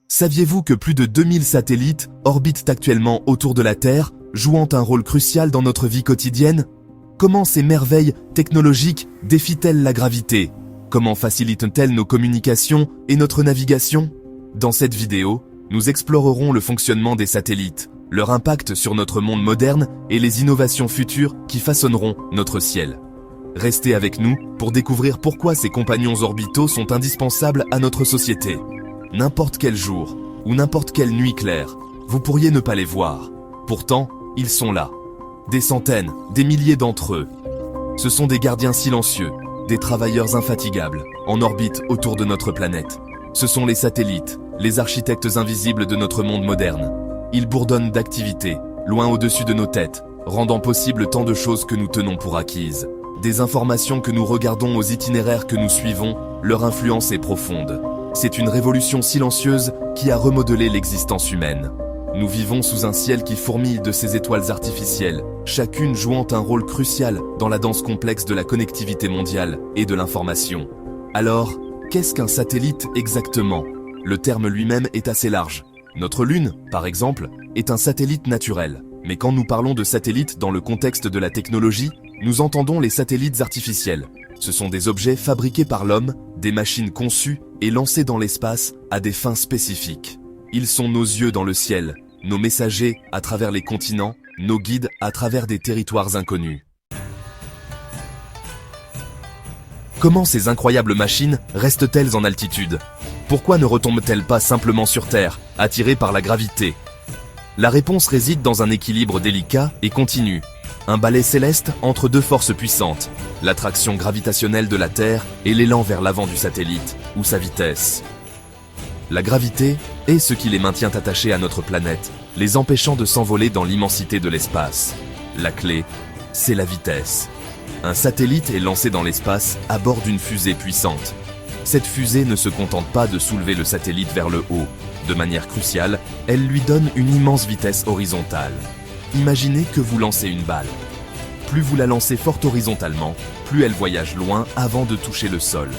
Saviez-vous que plus de 2000 satellites orbitent actuellement autour de la Terre, jouant un rôle crucial dans notre vie quotidienne? Comment ces merveilles technologiques défient-elles la gravité? Comment facilitent-elles nos communications et notre navigation? Dans cette vidéo, nous explorerons le fonctionnement des satellites, leur impact sur notre monde moderne et les innovations futures qui façonneront notre ciel. Restez avec nous pour découvrir pourquoi ces compagnons orbitaux sont indispensables à notre société. N'importe quel jour ou n'importe quelle nuit claire, vous pourriez ne pas les voir. Pourtant, ils sont là. Des centaines, des milliers d'entre eux. Ce sont des gardiens silencieux, des travailleurs infatigables, en orbite autour de notre planète. Ce sont les satellites, les architectes invisibles de notre monde moderne. Ils bourdonnent d'activité, loin au-dessus de nos têtes, rendant possible tant de choses que nous tenons pour acquises. Des informations que nous regardons aux itinéraires que nous suivons, leur influence est profonde. C'est une révolution silencieuse qui a remodelé l'existence humaine. Nous vivons sous un ciel qui fourmille de ces étoiles artificielles, chacune jouant un rôle crucial dans la danse complexe de la connectivité mondiale et de l'information. Alors, qu'est-ce qu'un satellite exactement? Le terme lui-même est assez large. Notre Lune, par exemple, est un satellite naturel. Mais quand nous parlons de satellites dans le contexte de la technologie, nous entendons les satellites artificiels. Ce sont des objets fabriqués par l'homme, des machines conçues et lancées dans l'espace à des fins spécifiques. Ils sont nos yeux dans le ciel, nos messagers à travers les continents, nos guides à travers des territoires inconnus. Comment ces incroyables machines restent-elles en altitude? Pourquoi ne retombent-elles pas simplement sur Terre, attirées par la gravité? La réponse réside dans un équilibre délicat et continu. Un balai céleste entre deux forces puissantes, l'attraction gravitationnelle de la Terre et l'élan vers l'avant du satellite, ou sa vitesse. La gravité est ce qui les maintient attachés à notre planète, les empêchant de s'envoler dans l'immensité de l'espace. La clé, c'est la vitesse. Un satellite est lancé dans l'espace à bord d'une fusée puissante. Cette fusée ne se contente pas de soulever le satellite vers le haut. De manière cruciale, elle lui donne une immense vitesse horizontale. Imaginez que vous lancez une balle. Plus vous la lancez fort horizontalement, plus elle voyage loin avant de toucher le sol.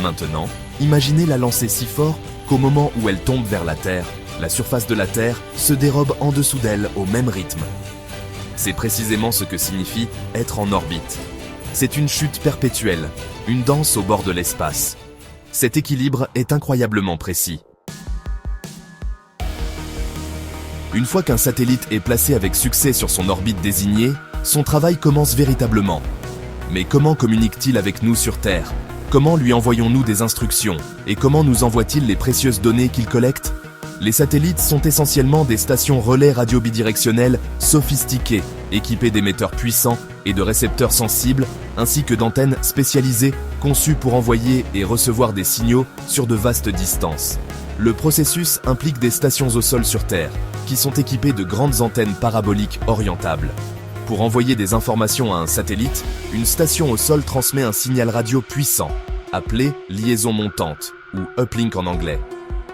Maintenant, imaginez la lancer si fort qu'au moment où elle tombe vers la Terre, la surface de la Terre se dérobe en dessous d'elle au même rythme. C'est précisément ce que signifie être en orbite. C'est une chute perpétuelle, une danse au bord de l'espace. Cet équilibre est incroyablement précis. Une fois qu'un satellite est placé avec succès sur son orbite désignée, son travail commence véritablement. Mais comment communique-t-il avec nous sur Terre? Comment lui envoyons-nous des instructions? Et comment nous envoie-t-il les précieuses données qu'il collecte? Les satellites sont essentiellement des stations relais radio bidirectionnelles sophistiquées, équipées d'émetteurs puissants et de récepteurs sensibles, ainsi que d'antennes spécialisées conçues pour envoyer et recevoir des signaux sur de vastes distances. Le processus implique des stations au sol sur Terre, qui sont équipées de grandes antennes paraboliques orientables. Pour envoyer des informations à un satellite, une station au sol transmet un signal radio puissant, appelé liaison montante, ou uplink en anglais,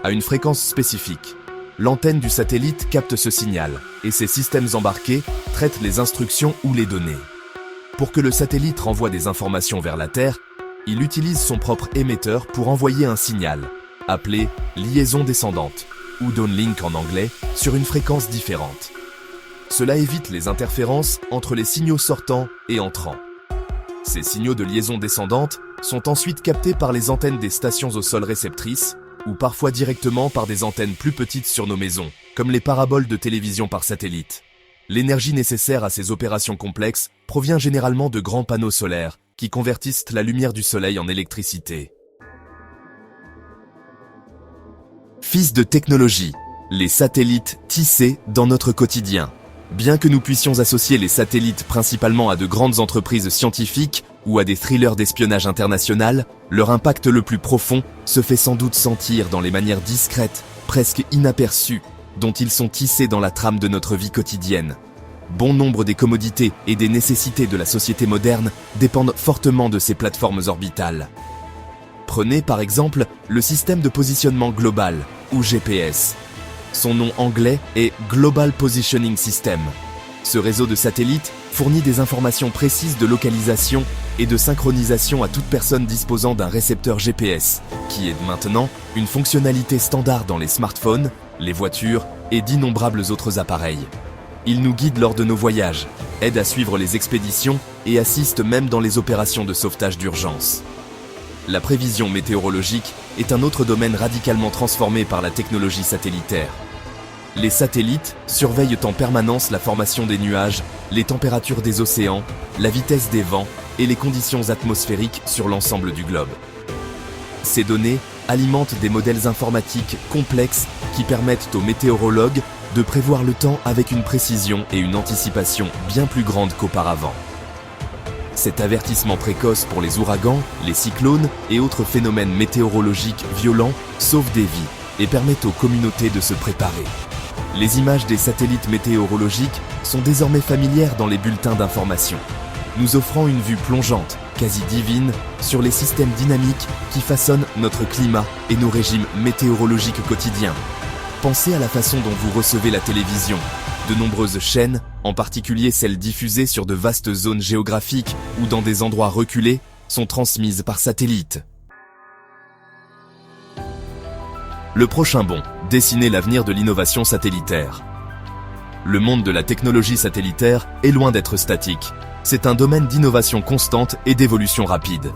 à une fréquence spécifique. L'antenne du satellite capte ce signal, et ses systèmes embarqués traitent les instructions ou les données. Pour que le satellite renvoie des informations vers la Terre, il utilise son propre émetteur pour envoyer un signal, appelé liaison descendante, ou downlink en anglais, sur une fréquence différente. Cela évite les interférences entre les signaux sortants et entrants. Ces signaux de liaison descendante sont ensuite captés par les antennes des stations au sol réceptrices, ou parfois directement par des antennes plus petites sur nos maisons, comme les paraboles de télévision par satellite. L'énergie nécessaire à ces opérations complexes provient généralement de grands panneaux solaires, qui convertissent la lumière du soleil en électricité. Fils de technologie, les satellites tissés dans notre quotidien. Bien que nous puissions associer les satellites principalement à de grandes entreprises scientifiques ou à des thrillers d'espionnage international, leur impact le plus profond se fait sans doute sentir dans les manières discrètes, presque inaperçues, dont ils sont tissés dans la trame de notre vie quotidienne. Bon nombre des commodités et des nécessités de la société moderne dépendent fortement de ces plateformes orbitales. Prenez par exemple le système de positionnement global, ou GPS. Son nom anglais est Global Positioning System. Ce réseau de satellites fournit des informations précises de localisation et de synchronisation à toute personne disposant d'un récepteur GPS, qui est maintenant une fonctionnalité standard dans les smartphones, les voitures et d'innombrables autres appareils. Il nous guide lors de nos voyages, aide à suivre les expéditions et assiste même dans les opérations de sauvetage d'urgence. La prévision météorologique est un autre domaine radicalement transformé par la technologie satellitaire. Les satellites surveillent en permanence la formation des nuages, les températures des océans, la vitesse des vents et les conditions atmosphériques sur l'ensemble du globe. Ces données alimentent des modèles informatiques complexes qui permettent aux météorologues de prévoir le temps avec une précision et une anticipation bien plus grande qu'auparavant. Cet avertissement précoce pour les ouragans, les cyclones et autres phénomènes météorologiques violents sauve des vies et permet aux communautés de se préparer. Les images des satellites météorologiques sont désormais familières dans les bulletins d'information, nous offrant une vue plongeante, quasi divine, sur les systèmes dynamiques qui façonnent notre climat et nos régimes météorologiques quotidiens. Pensez à la façon dont vous recevez la télévision. De nombreuses chaînes, en particulier celles diffusées sur de vastes zones géographiques ou dans des endroits reculés, sont transmises par satellite. Le prochain bond, dessiner l'avenir de l'innovation satellitaire. Le monde de la technologie satellitaire est loin d'être statique. C'est un domaine d'innovation constante et d'évolution rapide.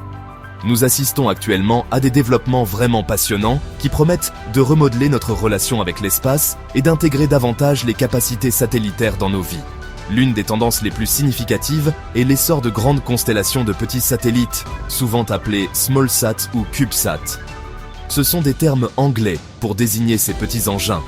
Nous assistons actuellement à des développements vraiment passionnants qui promettent de remodeler notre relation avec l'espace et d'intégrer davantage les capacités satellitaires dans nos vies. L'une des tendances les plus significatives est l'essor de grandes constellations de petits satellites, souvent appelés SmallSat ou CubeSat. Ce sont des termes anglais pour désigner ces petits engins.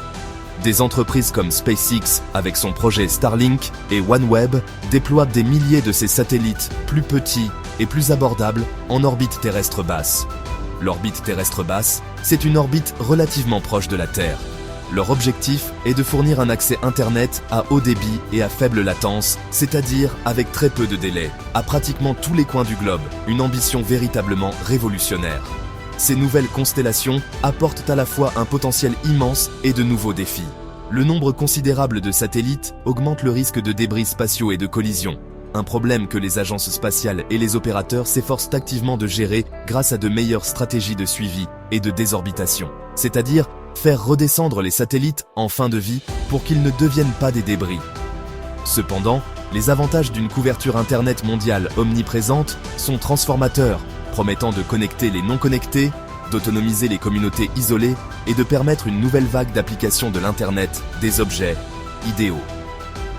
Des entreprises comme SpaceX, avec son projet Starlink, et OneWeb déploient des milliers de ces satellites plus petits et plus abordables en orbite terrestre basse. L'orbite terrestre basse, c'est une orbite relativement proche de la Terre. Leur objectif est de fournir un accès Internet à haut débit et à faible latence, c'est-à-dire avec très peu de délai, à pratiquement tous les coins du globe, une ambition véritablement révolutionnaire. Ces nouvelles constellations apportent à la fois un potentiel immense et de nouveaux défis. Le nombre considérable de satellites augmente le risque de débris spatiaux et de collisions, un problème que les agences spatiales et les opérateurs s'efforcent activement de gérer grâce à de meilleures stratégies de suivi et de désorbitation, c'est-à-dire faire redescendre les satellites en fin de vie pour qu'ils ne deviennent pas des débris. Cependant, les avantages d'une couverture Internet mondiale omniprésente sont transformateurs, promettant de connecter les non-connectés, d'autonomiser les communautés isolées et de permettre une nouvelle vague d'applications de l'Internet des objets idéaux.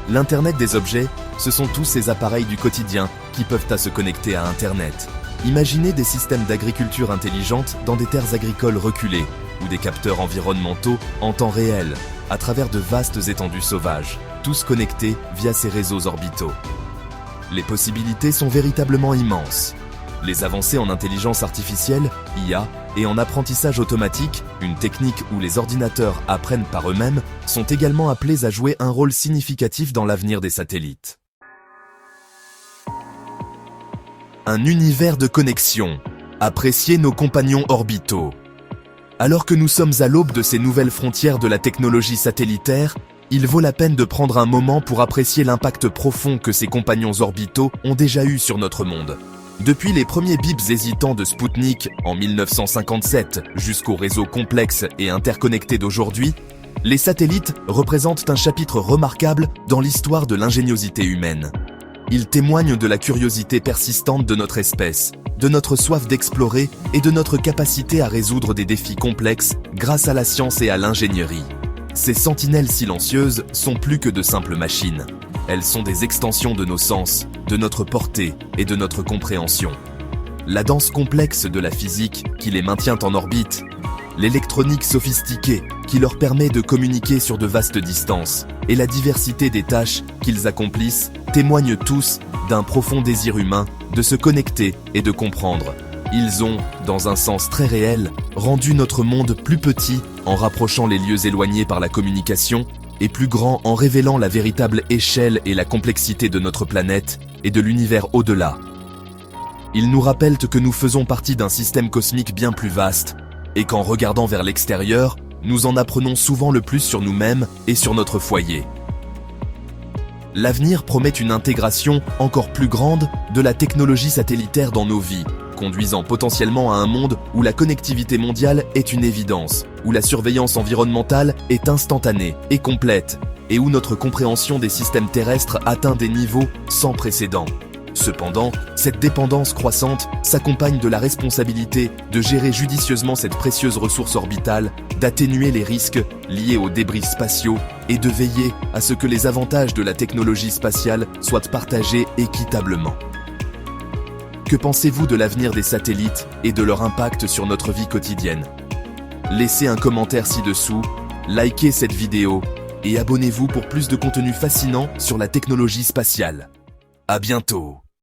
L'Internet des objets, ce sont tous ces appareils du quotidien qui peuvent se connecter à Internet. Imaginez des systèmes d'agriculture intelligente dans des terres agricoles reculées ou des capteurs environnementaux en temps réel, à travers de vastes étendues sauvages, tous connectés via ces réseaux orbitaux. Les possibilités sont véritablement immenses. Les avancées en intelligence artificielle, IA, et en apprentissage automatique, une technique où les ordinateurs apprennent par eux-mêmes, sont également appelés à jouer un rôle significatif dans l'avenir des satellites. Un univers de connexion. Appréciez nos compagnons orbitaux. Alors que nous sommes à l'aube de ces nouvelles frontières de la technologie satellitaire, il vaut la peine de prendre un moment pour apprécier l'impact profond que ces compagnons orbitaux ont déjà eu sur notre monde. Depuis les premiers bips hésitants de Sputnik en 1957 jusqu'au réseau complexe et interconnecté d'aujourd'hui, les satellites représentent un chapitre remarquable dans l'histoire de l'ingéniosité humaine. Ils témoignent de la curiosité persistante de notre espèce, de notre soif d'explorer et de notre capacité à résoudre des défis complexes grâce à la science et à l'ingénierie. Ces sentinelles silencieuses sont plus que de simples machines. Elles sont des extensions de nos sens, de notre portée et de notre compréhension. La danse complexe de la physique qui les maintient en orbite, l'électronique sophistiquée qui leur permet de communiquer sur de vastes distances et la diversité des tâches qu'ils accomplissent témoignent tous d'un profond désir humain de se connecter et de comprendre. Ils ont, dans un sens très réel, rendu notre monde plus petit en rapprochant les lieux éloignés par la communication et plus grand en révélant la véritable échelle et la complexité de notre planète et de l'univers au-delà. Ils nous rappellent que nous faisons partie d'un système cosmique bien plus vaste et qu'en regardant vers l'extérieur, nous en apprenons souvent le plus sur nous-mêmes et sur notre foyer. L'avenir promet une intégration encore plus grande de la technologie satellitaire dans nos vies, conduisant potentiellement à un monde où la connectivité mondiale est une évidence, où la surveillance environnementale est instantanée et complète, et où notre compréhension des systèmes terrestres atteint des niveaux sans précédent. Cependant, cette dépendance croissante s'accompagne de la responsabilité de gérer judicieusement cette précieuse ressource orbitale, d'atténuer les risques liés aux débris spatiaux et de veiller à ce que les avantages de la technologie spatiale soient partagés équitablement. Que pensez-vous de l'avenir des satellites et de leur impact sur notre vie quotidienne? Laissez un commentaire ci-dessous, likez cette vidéo et abonnez-vous pour plus de contenu fascinant sur la technologie spatiale. À bientôt.